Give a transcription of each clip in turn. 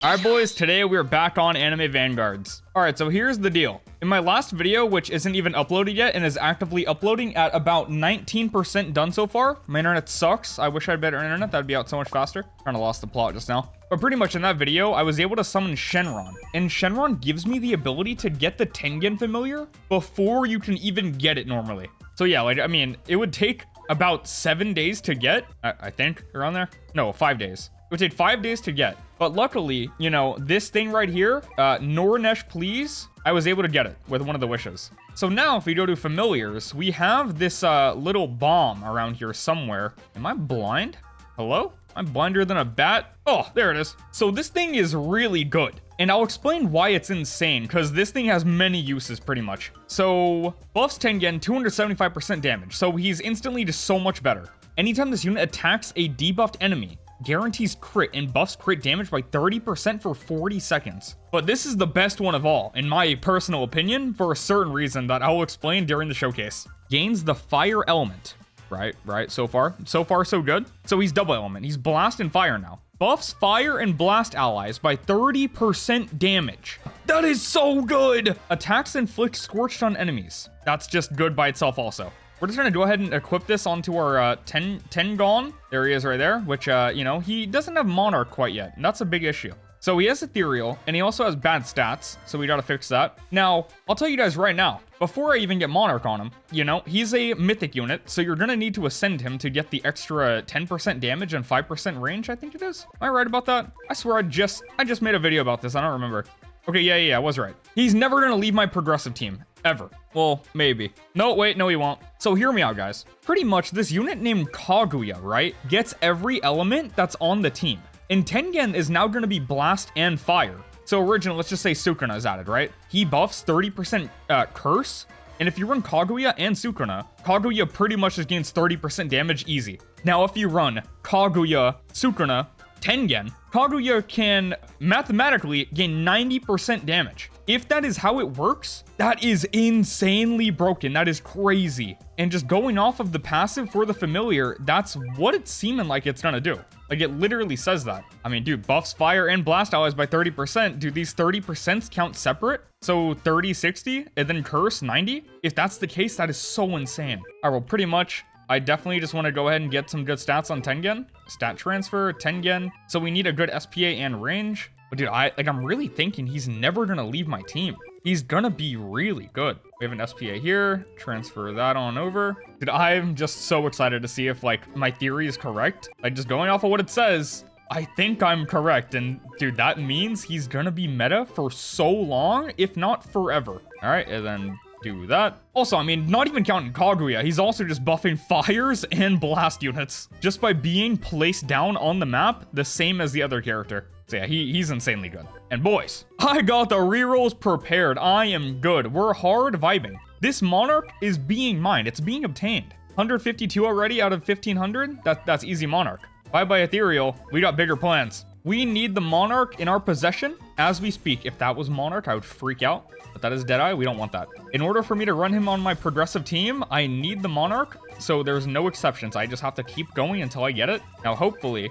Alright boys, today we're back on Anime Vanguards. Alright, so here's the deal. In my last video, which isn't even uploaded yet and is actively uploading at about 19% done so far. My internet sucks. I wish I had better internet. That'd be out so much faster. Kinda lost the plot just now. But pretty much in that video, I was able to summon Shenron. And Shenron gives me the ability to get the Tengen familiar before you can even get it normally. So yeah, like, I mean, it would take about 7 days to get, I think, around there. No, 5 days. It would take 5 days to get. But luckily, you know, this thing right here, Nornesh please, I was able to get it with one of the wishes. So now if we go to familiars, we have this little bomb around here somewhere. Am I blind? Hello? I'm blinder than a bat. Oh, there it is. So this thing is really good. And I'll explain why it's insane, because this thing has many uses pretty much. So buffs Tengen 275% damage. So he's instantly just so much better. Anytime this unit attacks a debuffed enemy, guarantees crit and buffs crit damage by 30% for 40 seconds. But this is the best one of all, in my personal opinion, for a certain reason that I'll explain during the showcase. Gains the fire element. Right, so far so good. So he's double element, he's blast and fire now. Buffs fire and blast allies by 30% damage. That is so good! Attacks inflict scorched on enemies. That's just good by itself also. We're just gonna go ahead and equip this onto our Tengen. There he is right there, which, you know, he doesn't have Monarch quite yet, and that's a big issue. So he has Ethereal, and he also has bad stats, so we gotta fix that. Now, I'll tell you guys right now, before I even get Monarch on him, you know, he's a mythic unit, so you're gonna need to ascend him to get the extra 10% damage and 5% range, I think it is. Am I right about that? I swear I just made a video about this, I don't remember. Okay, yeah, I was right. He's never gonna leave my progressive team, ever. Well, maybe. No, wait, no he won't. So hear me out, guys. Pretty much, this unit named Kaguya, right, gets every element that's on the team. And Tengen is now going to be blast and fire. So originally, let's just say Sukuna is added, right? He buffs 30% curse. And if you run Kaguya and Sukuna, Kaguya pretty much just gains 30% damage easy. Now, if you run Kaguya, Sukuna, Tengen, Kaguya can mathematically gain 90% damage. If that is how it works, that is insanely broken. That is crazy. And just going off of the passive for the familiar, that's what it's seeming like it's gonna do. Like, it literally says that. I mean, dude, buffs fire and blast allies by 30%. Do these 30% count separate? So 30, 60, and then curse 90? If that's the case, that is so insane. All right, well, pretty much, I definitely just want to go ahead and get some good stats on Tengen. Stat transfer, Tengen. So we need a good SPA and range. But dude, I'm really thinking he's never gonna leave my team. He's gonna be really good. We have an SPA here. Transfer that on over. Dude, I'm just so excited to see if, like, my theory is correct. Like, just going off of what it says, I think I'm correct. And dude, that means he's gonna be meta for so long, if not forever. All right, and then do that. Also, I mean, not even counting Kaguya, he's also just buffing fires and blast units just by being placed down on the map the same as the other character. So yeah, he's insanely good. And boys, I got the rerolls prepared. I am good. We're hard vibing. This Monarch is being mined. It's being obtained. 152 already out of 1500. That's easy Monarch. Bye-bye Ethereal. We got bigger plans. We need the Monarch in our possession as we speak. If that was Monarch, I would freak out. But that is Deadeye. We don't want that. In order for me to run him on my progressive team, I need the Monarch. So there's no exceptions. I just have to keep going until I get it. Now, hopefully,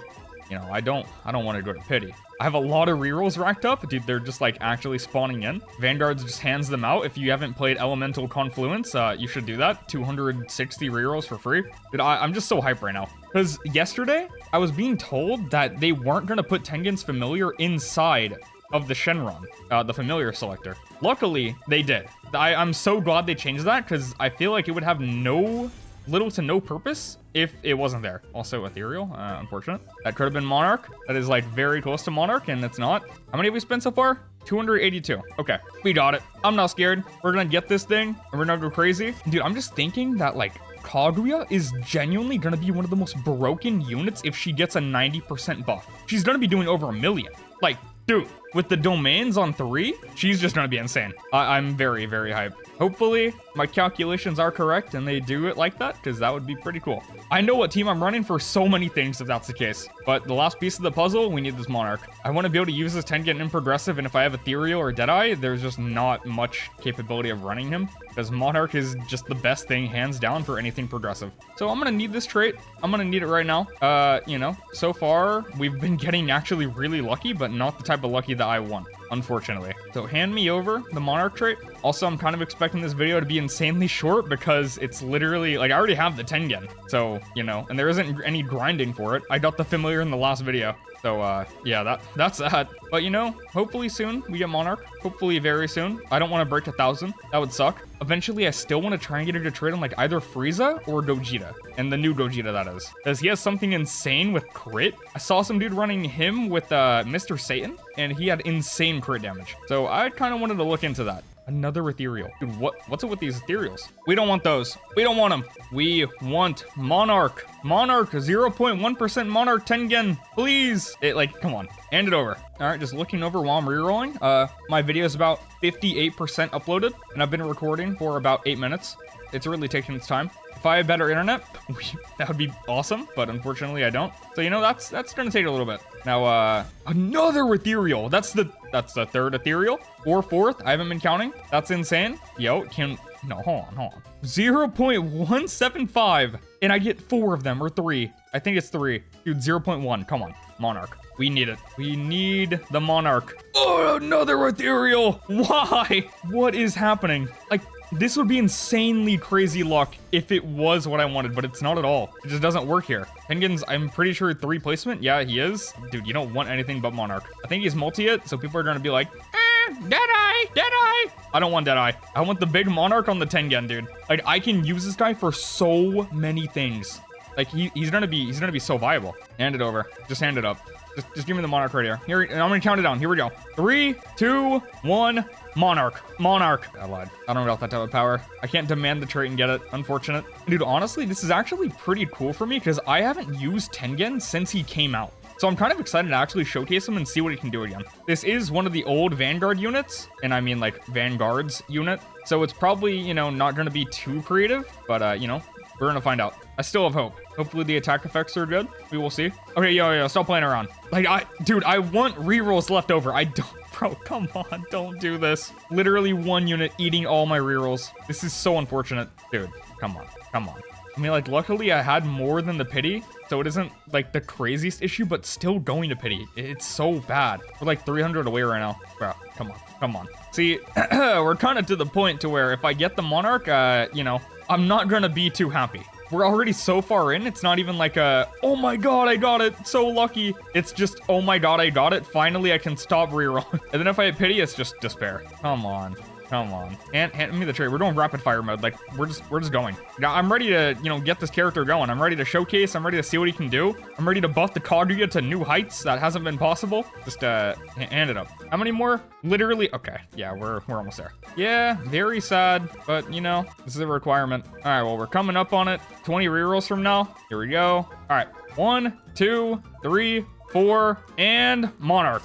you know, I don't want to go to pity. I have a lot of rerolls racked up. Dude, they're just like actually spawning in. Vanguards just hands them out. If you haven't played Elemental Confluence, you should do that. 260 rerolls for free. Dude, I'm just so hyped right now. Because yesterday, I was being told that they weren't going to put Tengen's familiar inside of the Shenron, the familiar selector. Luckily, they did. I'm so glad they changed that, because I feel like it would have little to no purpose if it wasn't there. Also Ethereal, unfortunate. That could have been Monarch. That is like very close to Monarch, and it's not. How many have we spent so far? 282. Okay, we got it. I'm not scared. We're gonna get this thing, and we're gonna go crazy. Dude, I'm just thinking that, like, Kaguya is genuinely gonna be one of the most broken units if she gets a 90% buff. She's gonna be doing over 1 million. Like, dude, with the domains on 3, she's just gonna be insane. I'm very, very hyped. Hopefully, my calculations are correct and they do it like that, because that would be pretty cool. I know what team I'm running for so many things if that's the case, but the last piece of the puzzle, we need this Monarch. I want to be able to use this Tengen in progressive, and if I have Ethereal or Deadeye, there's just not much capability of running him, because Monarch is just the best thing, hands down, for anything progressive. So I'm gonna need this trait. I'm gonna need it right now. You know, so far, we've been getting actually really lucky, but not the type of lucky that I want, unfortunately. So hand me over the Monarch trait. Also, I'm kind of expecting this video to be insanely short because it's literally, like, I already have the Tengen. So, you know, and there isn't any grinding for it. I got the familiar in the last video. So, yeah, that's that. But, you know, hopefully soon we get Monarch. Hopefully very soon. I don't want to break 1,000. That would suck. Eventually, I still want to try and get her to trade on, like, either Frieza or Gogeta. And the new Gogeta, that is. Because he has something insane with crit. I saw some dude running him with Mr. Satan, and he had insane crit damage. So I kind of wanted to look into that. Another ethereal. Dude, what's it with these ethereals? We don't want those. We don't want them. We want Monarch. Monarch, 0.1% Monarch Tengen. Please. Come on. Hand it over. All right, just looking over while I'm rerolling. My video is about 58% uploaded, and I've been recording for about 8 minutes. It's really taking its time. If I had better internet, that would be awesome, but unfortunately I don't. So, you know, that's gonna take a little bit. Now, another ethereal. That's the third ethereal or fourth. I haven't been counting. That's insane. Yo, no, hold on. 0.175, and I get 4 of them, or 3. I think it's 3. Dude, 0.1. Come on, Monarch. We need it. We need the Monarch. Oh, another ethereal. Why? What is happening? Like, this would be insanely crazy luck if it was what I wanted, but it's not at all. It just doesn't work here. Tengen's, I'm pretty sure 3 placement. Yeah, he is. Dude, you don't want anything but Monarch. I think he's multi-it, so people are gonna be like, Deadeye. I don't want Deadeye. I want the big Monarch on the Tengen, dude. Like, I can use this guy for so many things. Like, he's gonna be so viable. Hand it over. Just hand it up. Just give me the Monarch right here. Here, and I'm gonna count it down. Here we go. 3, 2, 1. Monarch. I lied. I don't know about that type of power. I can't demand the trait and get it. Unfortunate. Dude, honestly, this is actually pretty cool for me because I haven't used Tengen since he came out. So I'm kind of excited to actually showcase him and see what he can do again. This is one of the old Vanguard units, and I mean like Vanguards unit. So it's probably, you know, not going to be too creative, but you know, we're going to find out. I still have hope. Hopefully the attack effects are good. We will see. Okay, yo, stop playing around. Like, dude, I want rerolls left over. I don't. Bro, come on, don't do this. Literally 1 unit eating all my rerolls. This is so unfortunate. Dude, come on. I mean, like, luckily I had more than the pity, so it isn't, like, the craziest issue, but still going to pity. It's so bad. We're, like, 300 away right now. Bro, come on. See, we're kind of to the point to where if I get the Monarch, you know, I'm not gonna be too happy. We're already so far in, it's not even like oh my god, I got it, so lucky. It's just, oh my god, I got it, finally I can stop rerolling. And then if I hit pity, it's just despair. Come on. And hand me the trait. We're doing rapid fire mode. Like, we're just going. Now, I'm ready to, you know, get this character going. I'm ready to showcase. I'm ready to see what he can do. I'm ready to buff the Kaguya to new heights. That hasn't been possible. Just, hand it up. How many more? Literally. Okay. Yeah, we're almost there. Yeah, very sad, but, you know, this is a requirement. All right, well, we're coming up on it. 20 rerolls from now. Here we go. All right. 1, 2, 3, 4, and Monarch.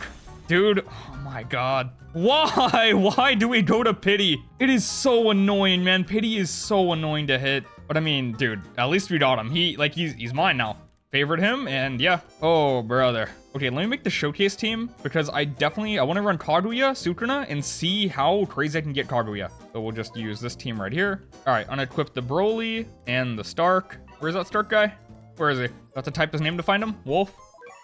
Dude, oh my god. Why do we go to pity? It is so annoying, man. Pity is so annoying to hit. But I mean, dude, at least we got him. He's mine now. Favorite him, and yeah. Oh, brother. Okay, let me make the showcase team because I want to run Kaguya, Sukuna, and see how crazy I can get Kaguya. So we'll just use this team right here. All right, unequip the Broly and the Stark. Where's that Stark guy? Where is he? Have to type his name to find him. Wolf.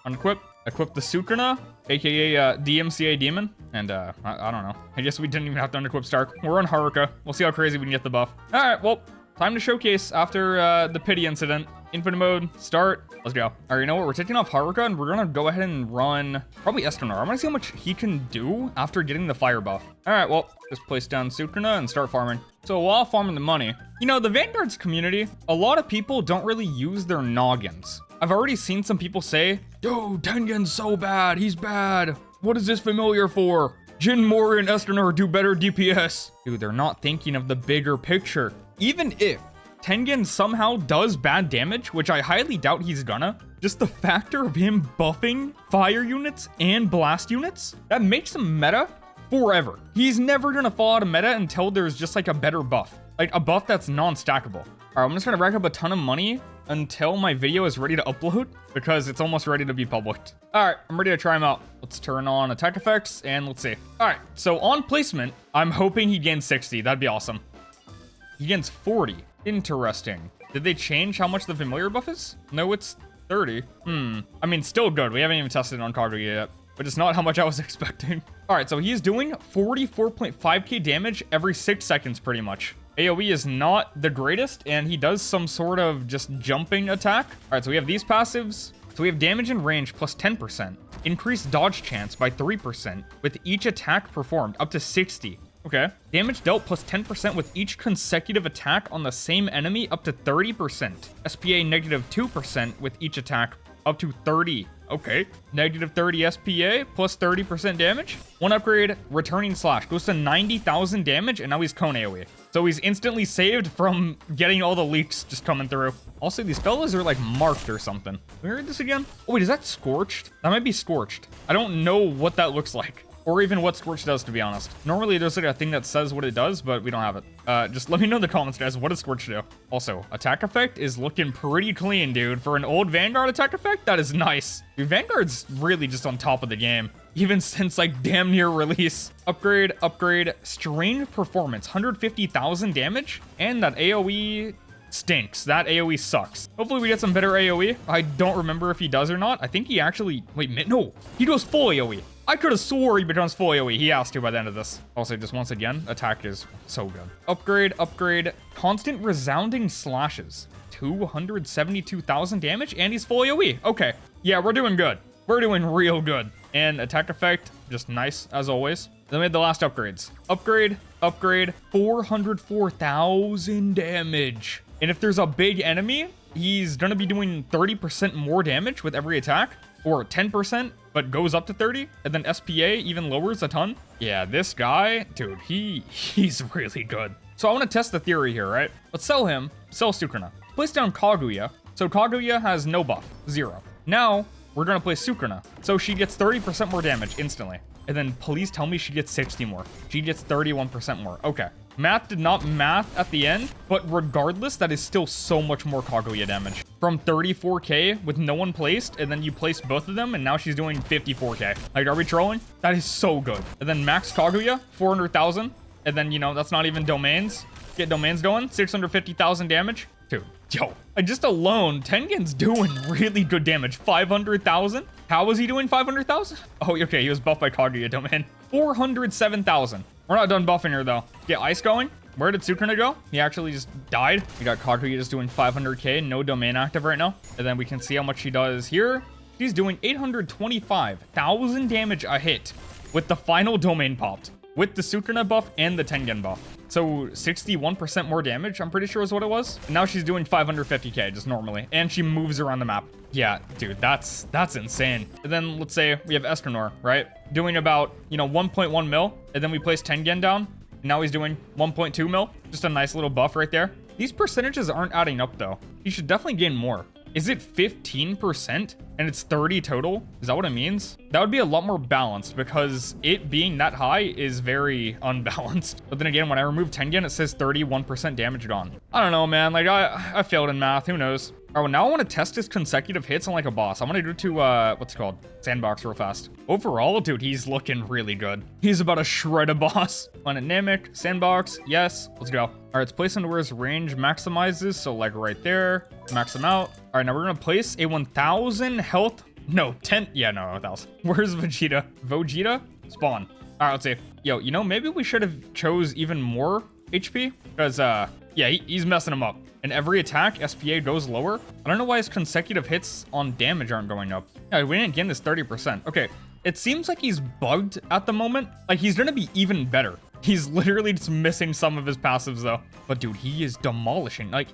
Unequip. Equip the Sukuna, aka DMCA Demon, and I don't know. I guess we didn't even have to unequip Stark. We're on Haruka. We'll see how crazy we can get the buff. All right, well, time to showcase after the pity incident. Infinite mode, start. Let's go. All right, you know what? We're taking off Haruka, and we're gonna go ahead and run probably Estonor. I want to see how much he can do after getting the fire buff. All right, well, just place down Sukuna and start farming. So while farming the money, you know, the Vanguards community, a lot of people don't really use their noggins. I've already seen some people say, yo, Tengen's so bad, he's bad. What is this familiar for? Jin, Mori, and Estonor do better DPS. Dude, they're not thinking of the bigger picture. Even if Tengen somehow does bad damage, which I highly doubt he's gonna, just the factor of him buffing fire units and blast units, that makes him meta forever. He's never gonna fall out of meta until there's just like a better buff, like a buff that's non-stackable. All right, I'm just gonna rack up a ton of money until my video is ready to upload because it's almost ready to be published. All right, I'm ready to try him out. Let's turn on attack effects and let's see. All right, so on placement, I'm hoping he gains 60. That'd be awesome. He gains 40. Interesting. Did they change how much the familiar buff is? No, it's 30. I mean, still good. We haven't even tested it on Kaguya yet, but it's not how much I was expecting. All right, so he's doing 44.5k damage every 6 seconds pretty much. AoE is not the greatest, and he does some sort of just jumping attack. All right, so we have these passives. So we have damage and range plus 10%. Increased dodge chance by 3% with each attack performed up to 60. Okay. Damage dealt plus 10% with each consecutive attack on the same enemy up to 30%. SPA negative 2% with each attack up to 30. Okay. Negative 30 SPA plus 30% damage. One upgrade, returning slash, goes to 90,000 damage, and now he's cone AoE. So he's instantly saved from getting all the leaks just coming through. Also, these fellas are like marked or something. Where is this again? Oh, wait, is that scorched? That might be scorched. I don't know what that looks like, or even what Scorch does, to be honest. Normally, there's like a thing that says what it does, but we don't have it. Just let me know in the comments, guys. What does Scorch do? Also, attack effect is looking pretty clean, dude. For an old Vanguard attack effect, that is nice. Dude, Vanguard's really just on top of the game, even since like damn near release. Upgrade, strained performance, 150,000 damage, and that AoE stinks. That AoE sucks. Hopefully we get some better AoE. I don't remember if he does or not. I think he actually, wait, no, he goes full AoE. I could have swore he becomes full AoE. He has to by the end of this. Also, just once again, attack is so good. Upgrade, constant resounding slashes, 272,000 damage, and he's full AoE. Okay, yeah, we're doing good. We're doing real good. And attack effect, just nice as always. Then we had the last upgrades. Upgrade, 404,000 damage. And if there's a big enemy, he's gonna be doing 30% more damage with every attack, or 10%, but goes up to 30, and then SPA even lowers a ton. Yeah, this guy, dude, he's really good. So I want to test the theory here, right? Let's sell him, sell Sukruna. Place down Kaguya. So Kaguya has no buff, 0. Now, we're gonna play Sukruna. So she gets 30% more damage instantly. And then please tell me she gets 60 more. She gets 31% more. Okay. Math did not math at the end, but regardless, that is still so much more Kaguya damage. From 34k with no one placed, and then you place both of them, and now she's doing 54k. Like, are we trolling? That is so good. And then max Kaguya, 400,000. And then, you know, that's not even domains. Get domains going, 650,000 damage. Dude, yo, just alone, Tengen's doing really good damage. 500,000? How was he doing 500,000? Oh, okay, he was buffed by Kaguya domain. 407,000. We're not done buffing her, though. Get ice going. Where did Sukruna go? He actually just died. We got Kaguya just doing 500k, no domain active right now. And then we can see how much she does here. She's doing 825,000 damage a hit with the final domain popped, with the Sukruna buff and the Tengen buff. So 61% more damage, I'm pretty sure is what it was. And now she's doing 550k just normally, and she moves around the map. Yeah, dude, that's insane. And then let's say we have Escanor, right? Doing about, you know, 1.1 mil, and then we place Tengen down. Now he's doing 1.2 mil. Just a nice little buff right there. These percentages aren't adding up though. He should definitely gain more. Is it 15% and it's 30 total? Is that what it means? That would be a lot more balanced because it being that high is very unbalanced. But then again, when I remove Tengen, it says 31% damage gone. I don't know, man. Like I failed in math. Who knows? All right, well, now I want to test his consecutive hits on like a boss. I'm going to go to, what's it called? Sandbox real fast. Overall, dude, he's looking really good. He's about to shred a boss. Dynamic, Sandbox, yes. Let's go. All right, let's place him to where his range maximizes. So like right there, max him out. All right, now we're going to place a 1,000 health. No, 10. Yeah, no, 1,000. Where's Vegeta? Vegeta? Spawn. All right, let's see. Yo, you know, maybe we should have chose even more HP because, yeah, he's messing him up. And every attack, SPA goes lower. I don't know why his consecutive hits on damage aren't going up. Yeah, we didn't gain this 30%. Okay, it seems like he's bugged at the moment. Like, he's gonna be even better. He's literally just missing some of his passives, though. But, dude, he is demolishing. Like,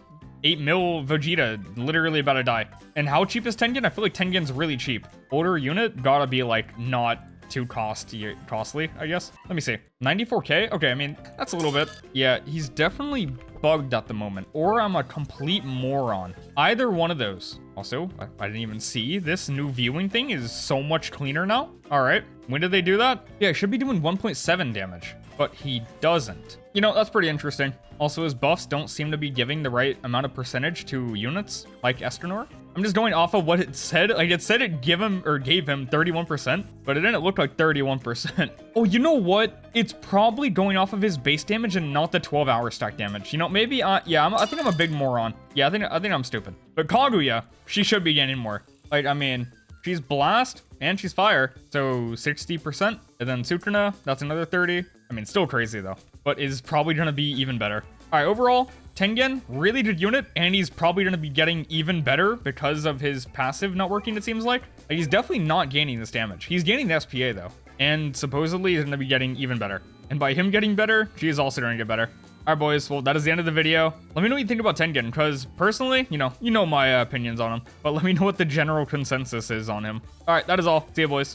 8 mil Vegeta, literally about to die. And how cheap is Tengen? I feel like Tengen's really cheap. Older unit, gotta be, like, not too costly, I guess. Let me see. 94k? Okay, I mean, that's a little bit. Yeah, he's definitely bugged at the moment, or I'm a complete moron. Either one of those. Also, I didn't even see this new viewing thing is so much cleaner now. All right, when did they do that? Yeah, it should be doing 1.7 damage, but he doesn't. You know, that's pretty interesting. Also, his buffs don't seem to be giving the right amount of percentage to units, like Estrenor. I'm just going off of what it said. Like, it said it gave him 31%, but it didn't look like 31%. Oh, you know what? It's probably going off of his base damage and not the 12-hour stack damage. You know, maybe, yeah, I think I'm a big moron. Yeah, I think I'm stupid. But Kaguya, she should be getting more. Like, I mean, she's blast and she's fire, so 60%. And then Sutrana, that's another 30. I mean, still crazy though, but is probably gonna be even better. All right, overall, Tengen, really good unit, and he's probably going to be getting even better because of his passive not working, it seems like. He's definitely not gaining this damage. He's gaining the SPA, though, and supposedly he's going to be getting even better. And by him getting better, she is also going to get better. All right, boys, well, that is the end of the video. Let me know what you think about Tengen, because personally, you know my opinions on him, but let me know what the general consensus is on him. All right, that is all. See you, boys.